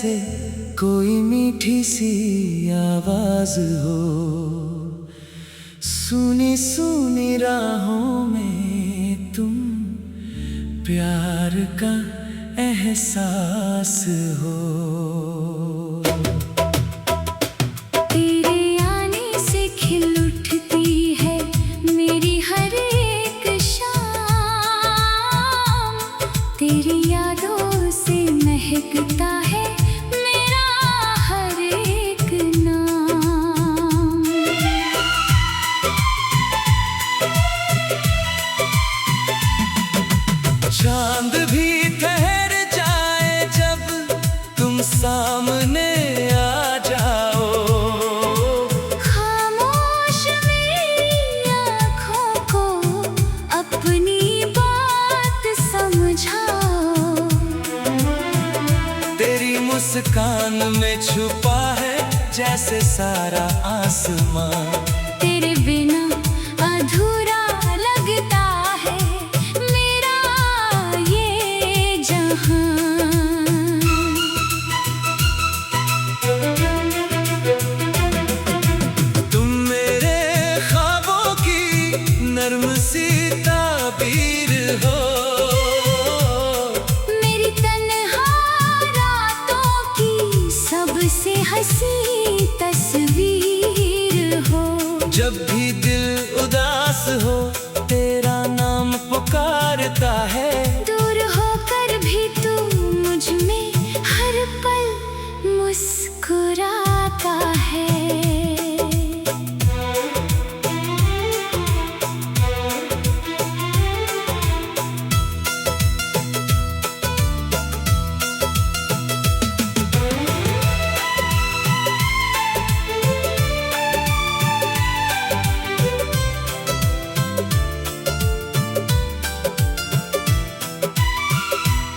जैसे कोई मीठी सी आवाज हो। सुनी सुनी राहों में तुम प्यार का एहसास हो। तेरे आने से खिल उठती है मेरी हर एक शाम, तेरी यादों से महकता है मेरा हर एक नाम। चांद भी ठहर जाए जब तुम सामने आ जाओ। खामोश मेरी आँखों को अपनी बात समझाओ। तेरी मुस्कान में छुपा है जैसे सारा आसमां। तेरे बिना अधूरा लगता है मेरा ये जहां। तुम मेरे ख्वाबों की नर्म सी ताबीर हो। मेरी तन्हा रातों की सबसे हंसी तस्वीर हो। जब भी दिल उदास हो तेरा नाम पुकारता है। दूर होकर भी तू मुझ में हर पल मुस्कुराता है।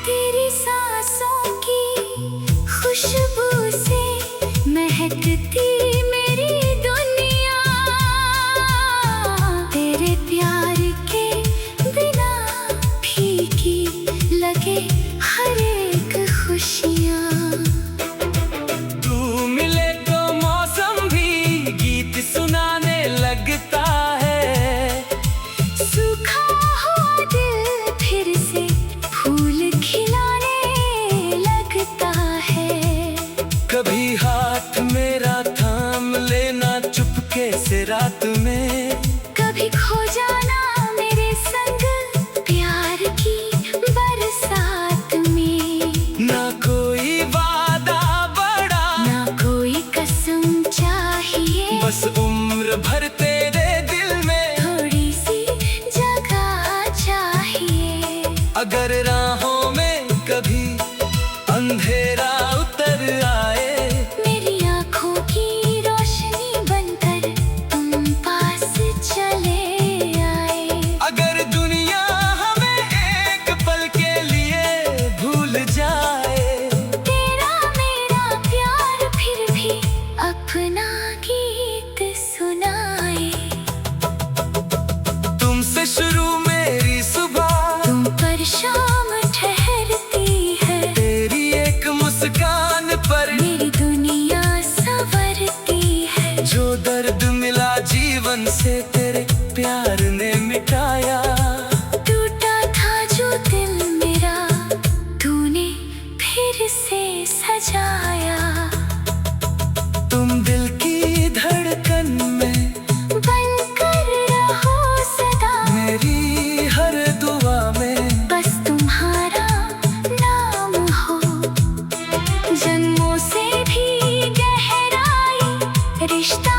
तेरी सांसों की खुशबू से महकती मेरी दुनिया। तेरे प्यार के बिना फीकी लगे हर एक खुशियाँ। तू मिले तो मौसम भी गीत सुनाने लगता है। सूखा हुआ दिल फिर से फूल खिलाने लगता है। कभी हाथ मेरा थाम लेना चुपके से रात में। कभी खो जाना मेरे संग प्यार की बरसात में। ना कोई वादा बड़ा ना कोई कसम चाहिए, बस उम्र भर तेरे दिल में थोड़ी सी जगह चाहिए। अगर राहों में कभी अंधेरा उतर आए। मेरी आँखों की रोशनी बनकर तुम पास चले आए। अगर दुनिया हमें एक पल के लिए भूल जाए। तेरा मेरा प्यार फिर भी अपना गीत सुनाए। तुमसे शुरू मेरी सुबह, तुम पर शाम ठहरती है। तेरी एक मुस्कान पर मेरी दुनिया संवरती है। जो दर्द मिला जीवन से तेरे प्यार ने मिटाया। टूटा था जो दिल मेरा तूने फिर से सजाया। तुम दिल की धड़कन में बनकर रहो सदा मेरी हर दुआ में। बस तुम्हारा नाम हो। जन्मों से भी गहराई रिश्ता